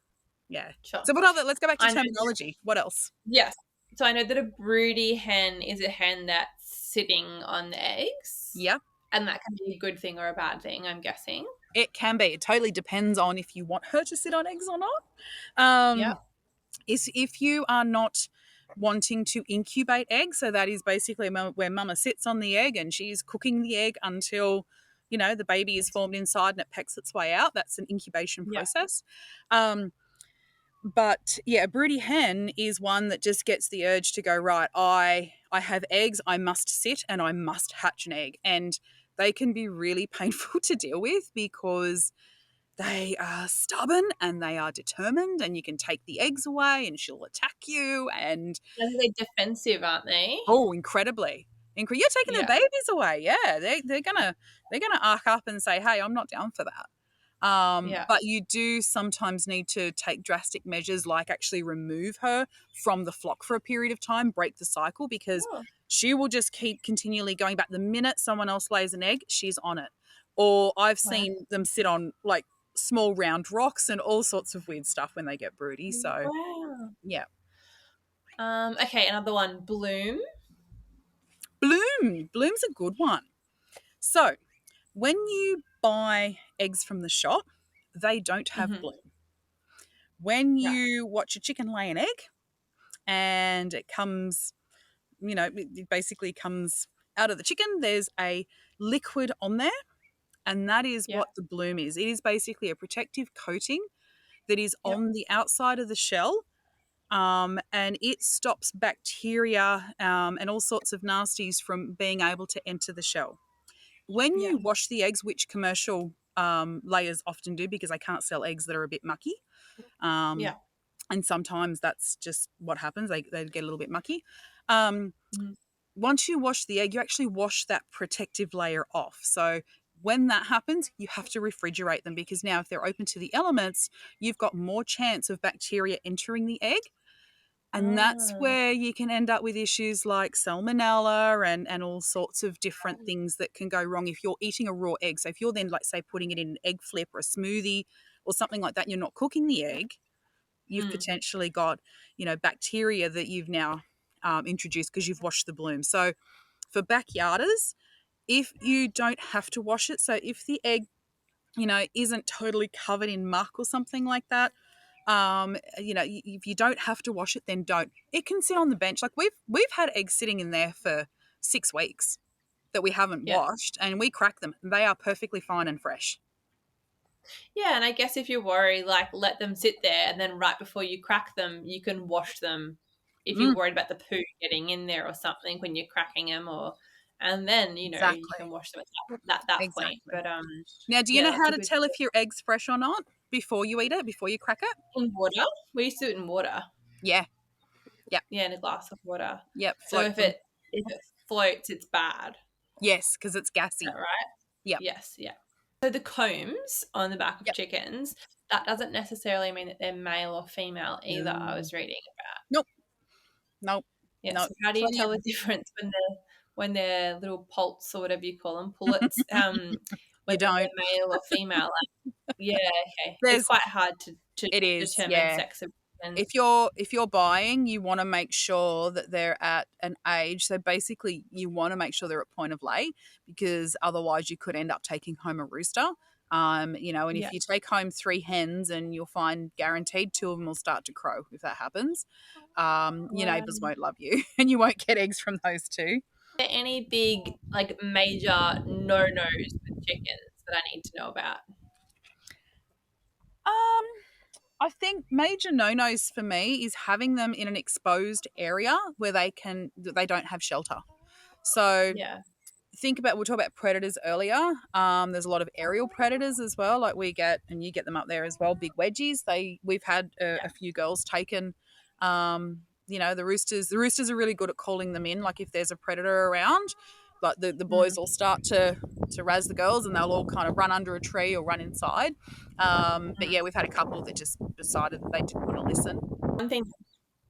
Speaker 3: Sure. So let's go back to terminology. What else?
Speaker 2: Yes. So I know that a broody hen is a hen that's sitting on the eggs.
Speaker 3: Yeah.
Speaker 2: And that can be a good thing or a bad thing, I'm guessing.
Speaker 3: It can be. It totally depends on if you want her to sit on eggs or not.
Speaker 2: Yeah.
Speaker 3: Is if you are not wanting to incubate eggs, so that is basically where mama sits on the egg and she's cooking the egg until, the baby is formed inside and it pecks its way out. That's an incubation
Speaker 2: Yeah.
Speaker 3: process. But yeah, a broody hen is one that just gets the urge to go, right, I have eggs, I must sit and I must hatch an egg. And they can be really painful to deal with because they are stubborn and they are determined, and you can take the eggs away and she'll attack you. And
Speaker 2: They're defensive, aren't they?
Speaker 3: oh, incredibly. You're taking their babies away. Yeah, they're gonna arc up and say, hey, I'm not down for that. But you do sometimes need to take drastic measures like actually remove her from the flock for a period of time, break the cycle, because she will just keep continually going back. The minute someone else lays an egg, she's on it. Or I've seen them sit on like small round rocks and all sorts of weird stuff when they get broody. So, yeah.
Speaker 2: Okay, another one, bloom.
Speaker 3: Bloom's a good one. So, when you buy eggs from the shop, they don't have bloom. When you watch a chicken lay an egg and it comes, it basically comes out of the chicken, there's a liquid on there, and that is what the bloom is. It is basically a protective coating that is on the outside of the shell, and it stops bacteria and all sorts of nasties from being able to enter the shell. When you wash the eggs, which commercial layers often do because they can't sell eggs that are a bit mucky, and sometimes that's just what happens. They get a little bit mucky. Once you wash the egg, you actually wash that protective layer off. So when that happens, you have to refrigerate them because now if they're open to the elements, you've got more chance of bacteria entering the egg. And that's where you can end up with issues like salmonella and all sorts of different things that can go wrong if you're eating a raw egg. So if you're then, like, say, putting it in an egg flip or a smoothie or something like that, and you're not cooking the egg, you've potentially got, bacteria that you've now introduced because you've washed the bloom. So for backyarders, if you don't have to wash it, so if the egg, isn't totally covered in muck or something like that, if you don't have to wash it, then don't. It can sit on the bench. Like we've had eggs sitting in there for 6 weeks that we haven't washed, and we crack them. They are perfectly fine and fresh.
Speaker 2: Yeah, and I guess if you worry, like, let them sit there, and then right before you crack them, you can wash them if you're worried about the poo getting in there or something when you're cracking them, and then you can wash them at that point. But
Speaker 3: now, do you know how to tell if your egg's fresh or not before you eat it, before you crack it?
Speaker 2: In water, we used to do it in water.
Speaker 3: Yeah.
Speaker 2: In a glass of water.
Speaker 3: Yep.
Speaker 2: So if it floats, it's bad.
Speaker 3: Yes, because it's gassy.
Speaker 2: Is that right?
Speaker 3: Yeah.
Speaker 2: Yes. Yeah. So the combs on the back of chickens, that doesn't necessarily mean that they're male or female either. I was reading about.
Speaker 3: Nope.
Speaker 2: Yeah. So how do you tell the difference when they're little poults or whatever you call them, pullets? Whether they're male or female. Okay. It's quite hard to determine sex of.
Speaker 3: If you're buying, you want to make sure that they're at an age. So basically, you want to make sure they're at point of lay, because otherwise you could end up taking home a rooster. And if you take home 3 hens, and you'll find guaranteed 2 of them will start to crow if that happens. Your neighbours won't love you, and you won't get eggs from those 2.
Speaker 2: Are there any big, like, major no-nos with chickens that I need to know about?
Speaker 3: I think major no-nos for me is having them in an exposed area where they don't have shelter. So think about, we'll talk about predators earlier. There's a lot of aerial predators as well, like we get, and you get them up there as well, big wedgies. We've had a few girls taken. The roosters are really good at calling them in, like if there's a predator around. But the boys will start to razz the girls, and they'll all kind of run under a tree or run inside. But yeah, we've had a couple that just decided that they didn't want to listen.
Speaker 2: One thing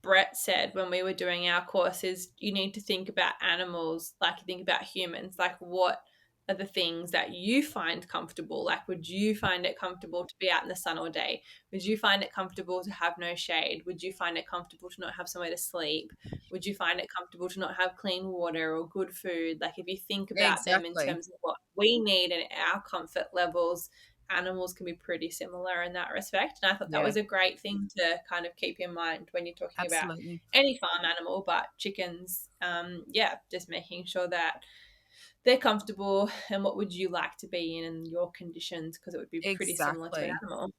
Speaker 2: Brett said when we were doing our course is you need to think about animals like you think about humans, like what are the things that you find comfortable? Like, would you find it comfortable to be out in the sun all day? Would you find it comfortable to have no shade? Would you find it comfortable to not have somewhere to sleep? Would you find it comfortable to not have clean water or good food? Like, if you think about them in
Speaker 3: Exactly.
Speaker 2: terms of what we need and our comfort levels, animals can be pretty similar in that respect. And I thought that
Speaker 3: Yeah,
Speaker 2: was a great thing to kind of keep in mind when you're talking about
Speaker 3: absolutely.
Speaker 2: any farm animal, but chickens, yeah, just making sure that they're comfortable and what would you like to be in your conditions, because it would be pretty similar to an
Speaker 3: Exactly.
Speaker 2: animal.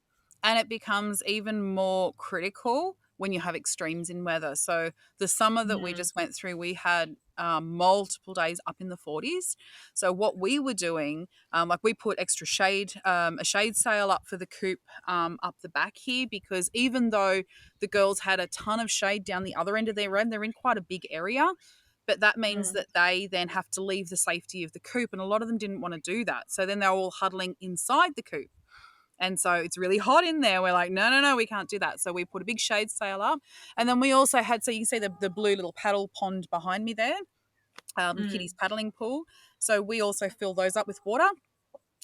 Speaker 3: And it becomes even more critical when you have extremes in weather. So the summer that we just went through, we had multiple days up in the 40s. So what we were doing, like we put extra shade, a shade sail up for the coop up the back here, because even though the girls had a ton of shade down the other end of their room, they're in quite a big area. But that means that they then have to leave the safety of the coop. And a lot of them didn't want to do that. So then they're all huddling inside the coop. And so it's really hot in there. We're like, no, no, no, we can't do that. So we put a big shade sail up. And then we also had, so you can see the blue little paddle pond behind me there, Kitty's paddling pool. So we also fill those up with water.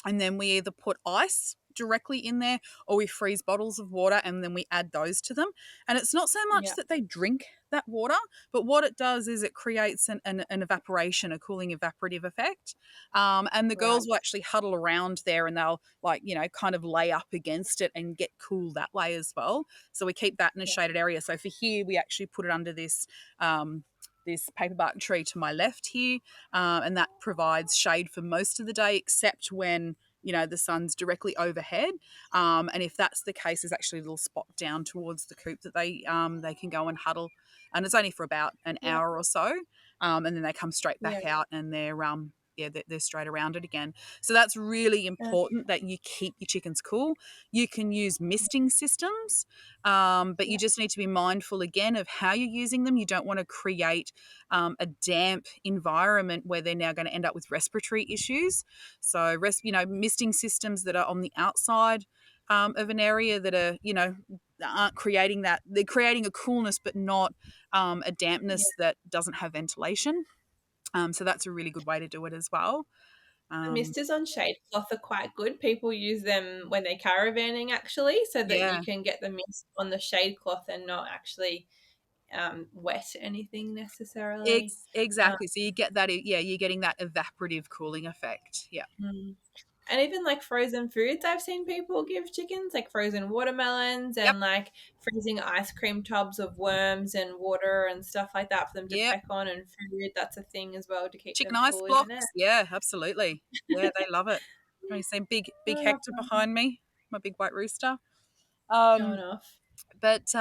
Speaker 3: And then we either put ice directly in there or we freeze bottles of water and then we add those to them. And it's not so much
Speaker 2: Yeah.
Speaker 3: that they drink that water, but what it does is it creates an evaporation, a cooling evaporative effect. And the girls
Speaker 2: Right.
Speaker 3: will actually huddle around there and they'll, like, you know, kind of lay up against it and get cool that way as well. So we keep that in a shaded area. So for here, we actually put it under this paperbark tree to my left here, and that provides shade for most of the day, except when, you know, the sun's directly overhead. And if that's the case, there's actually a little spot down towards the coop that they can go and huddle, and it's only for about an
Speaker 2: Yeah.
Speaker 3: hour or so, and then they come straight back
Speaker 2: Yeah.
Speaker 3: out and they're straight around it again. So that's really important that you keep your chickens cool. You can use misting systems, but you just need to be mindful again of how you're using them. You don't want to create a damp environment where they're now going to end up with respiratory issues. So, misting systems that are on the outside of an area that are, you know, aren't creating that. They're creating a coolness, but not a dampness that doesn't have ventilation. So that's a really good way to do it as well.
Speaker 2: The misters on shade cloth are quite good. People use them when they're caravanning, actually, so that you
Speaker 3: Yeah,
Speaker 2: can get the mist on the shade cloth and not actually wet anything necessarily.
Speaker 3: exactly. So you get that. Yeah, you're getting that evaporative cooling effect. Yeah.
Speaker 2: And even like frozen foods, I've seen people give chickens, like frozen watermelons
Speaker 3: Yep.
Speaker 2: and like freezing ice cream tubs of worms and water and stuff like that for them to
Speaker 3: Yep.
Speaker 2: peck on, and food. That's a thing as well to keep
Speaker 3: Chicken
Speaker 2: them
Speaker 3: ice
Speaker 2: cool, isn't it?
Speaker 3: blocks. Yeah, absolutely. Yeah, they love it. You see big
Speaker 2: I love
Speaker 3: Hector
Speaker 2: them.
Speaker 3: behind me, my big white rooster.
Speaker 2: Going off.
Speaker 3: But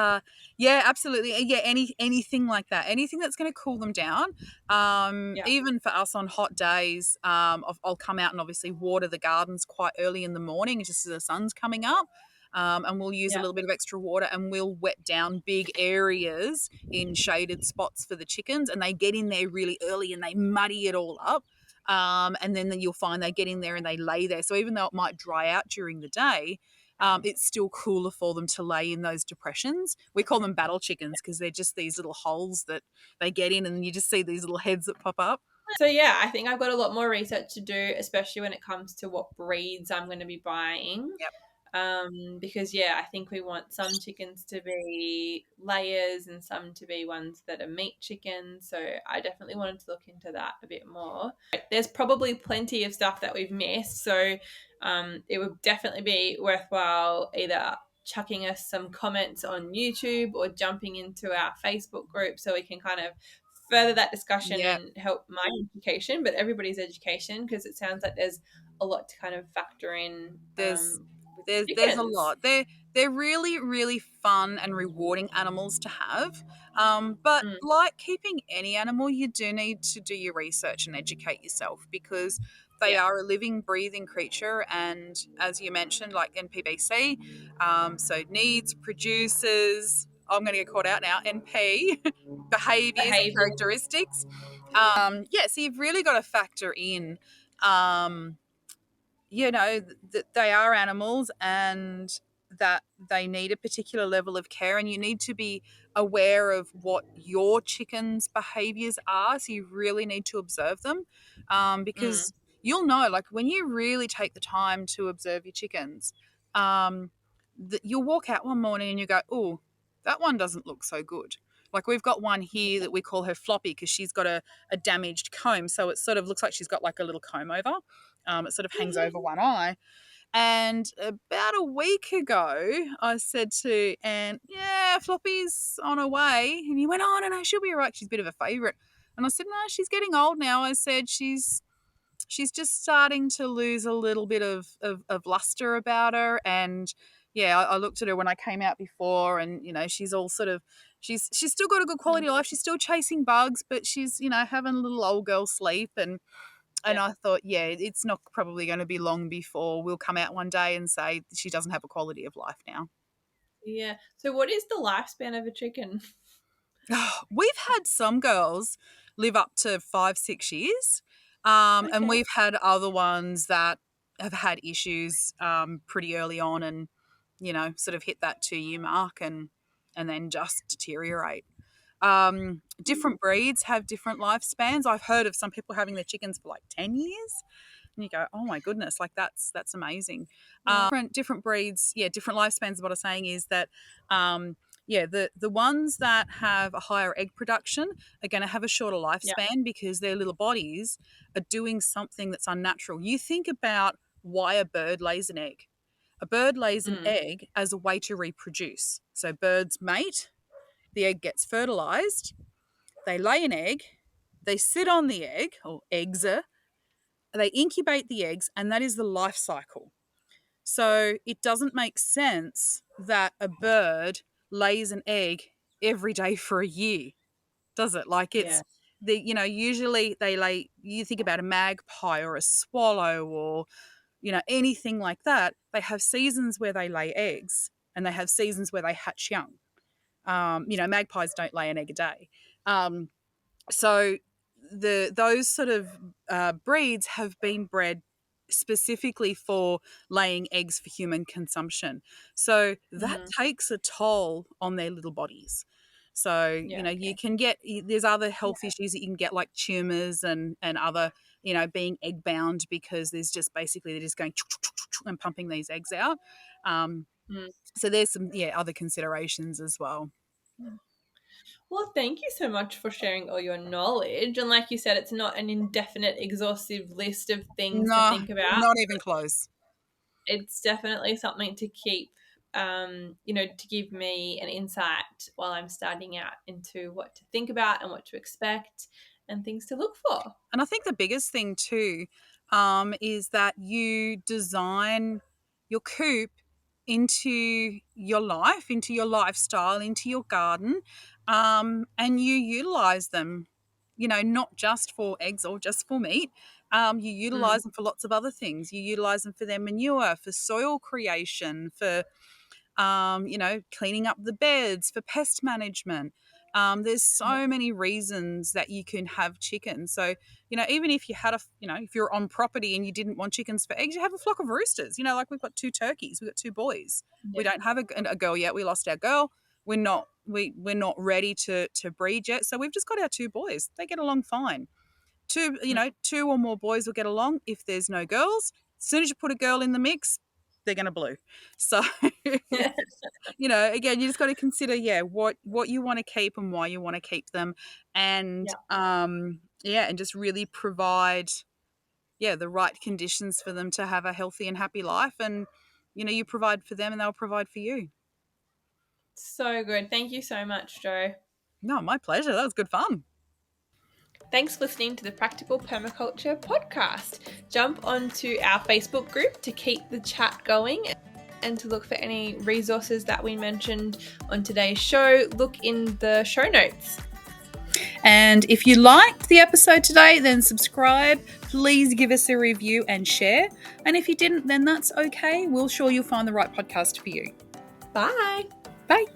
Speaker 3: yeah, absolutely. Yeah, anything like that, anything that's going to cool them down.
Speaker 2: Yeah.
Speaker 3: Even for us on hot days, I'll come out and obviously water the gardens quite early in the morning, just as the sun's coming up. And we'll use a
Speaker 2: Yeah.
Speaker 3: little bit of extra water and we'll wet down big areas in shaded spots for the chickens, and they get in there really early and they muddy it all up. And then you'll find they get in there and they lay there. So even though it might dry out during the day, it's still cooler for them to lay in those depressions. We call them battle chickens because they're just these little holes that they get in, and you just see these little heads that pop up.
Speaker 2: So yeah, I think I've got a lot more research to do, especially when it comes to what breeds I'm going to be buying.
Speaker 3: Yep.
Speaker 2: Because yeah, I think we want some chickens to be layers and some to be ones that are meat chickens. So I definitely wanted to look into that a bit more. There's probably plenty of stuff that we've missed, so it would definitely be worthwhile either chucking us some comments on YouTube or jumping into our Facebook group so we can kind of further that discussion
Speaker 3: Yeah,
Speaker 2: and help my education, but everybody's education, because it sounds like there's a lot to kind of factor in
Speaker 3: there's
Speaker 2: with
Speaker 3: there's a
Speaker 2: chickens.
Speaker 3: lot. They're really really fun and rewarding animals to have. But
Speaker 2: Mm,
Speaker 3: like keeping any animal, you do need to do your research and educate yourself, because they
Speaker 2: yeah,
Speaker 3: are a living, breathing creature, and as you mentioned, like NPBC, so needs, produces. I'm going to get caught out now. NP, behaviours and
Speaker 2: behavior.
Speaker 3: characteristics. Yeah, so you've really got to factor in. Um, you know, that they are animals and that they need a particular level of care, and you need to be aware of what your chicken's behaviors are. So you really need to observe them,
Speaker 2: Mm,
Speaker 3: because you'll know, like when you really take the time to observe your chickens, you'll walk out one morning and you go, oh, that one doesn't look so good. Like we've got one here that we call her Floppy because she's got a damaged comb. So it sort of looks like she's got like a little comb over. It sort of hangs over one eye. And about a week ago, I said to Anne, yeah, Floppy's on her way. And he went, oh, no, she'll be all right. She's a bit of a favourite. And I said, no, she's getting old now. I said, she's just starting to lose a little bit of luster about her. And yeah, I looked at her when I came out before, and, you know, she's all sort of, she's still got a good quality of life. She's still chasing bugs, but she's, you know, having a little old girl sleep. And I thought, yeah, it's not probably going to be long before we'll come out one day and say she doesn't have a quality of life now.
Speaker 2: Yeah. So what is the lifespan of a chicken?
Speaker 3: We've had some girls live up to 5-6 years.
Speaker 2: Okay.
Speaker 3: And we've had other ones that have had issues pretty early on and, you know, sort of hit that 2-year mark and then just deteriorate. Different breeds have different lifespans. I've heard of some people having their chickens for like 10 years. And you go, oh my goodness, like that's amazing.
Speaker 2: Yeah.
Speaker 3: Different breeds, yeah, different lifespans. What I'm saying is that, the ones that have a higher egg production are going to have a shorter lifespan because their little bodies are doing something that's unnatural. You think about why a bird lays an egg. A bird lays an egg as a way to reproduce. So birds mate, the egg gets fertilized, they lay an egg, they sit on the egg, or eggs are, they incubate the eggs, and that is the life cycle. So it doesn't make sense that a bird lays an egg every day for a year, does it? Like it's usually they lay, you think about a magpie or a swallow or, you know, anything like that, they have seasons where they lay eggs and they have seasons where they hatch young. Magpies don't lay an egg a day. So those sort of breeds have been bred specifically for laying eggs for human consumption. So that takes a toll on their little bodies. So, you can get, there's other health issues that you can get like tumours and other, being egg bound because there's just basically they're just going and pumping these eggs out. So there's some, other considerations as well.
Speaker 2: Well, thank you so much for sharing all your knowledge. And like you said, it's not an indefinite, exhaustive list of things to think about.
Speaker 3: Not even close.
Speaker 2: It's definitely something to keep, to give me an insight while I'm starting out into what to think about and what to expect and things to look for.
Speaker 3: And I think the biggest thing too is that you design your coop into your life, into your lifestyle, into your garden, and you utilize them, not just for eggs or just for meat. You utilize them for lots of other things. You utilize them for their manure, for soil creation, for, cleaning up the beds, for pest management. There's so many reasons that you can have chickens. So, even if you had if you're on property and you didn't want chickens for eggs, you have a flock of roosters. Like we've got 2 turkeys, we've got 2 boys. Yeah. We don't have a girl yet. We lost our girl. We're not ready to breed yet. So we've just got our 2 boys. They get along fine. 2 or more boys will get along. If there's no girls, as soon as you put a girl in the mix, they're going to blue. So, again, you just got to consider, what you want to keep and why you want to keep them. And, and just really provide, the right conditions for them to have a healthy and happy life. And, you provide for them and they'll provide for you.
Speaker 2: So good. Thank you so much, Jo.
Speaker 3: No, my pleasure. That was good fun.
Speaker 2: Thanks for listening to the Practical Permaculture podcast. Jump onto our Facebook group to keep the chat going and to look for any resources that we mentioned on today's show. Look in the show notes.
Speaker 3: And if you liked the episode today, then subscribe. Please give us a review and share. And if you didn't, then that's okay. We'll sure you'll find the right podcast for you.
Speaker 2: Bye.
Speaker 3: Bye.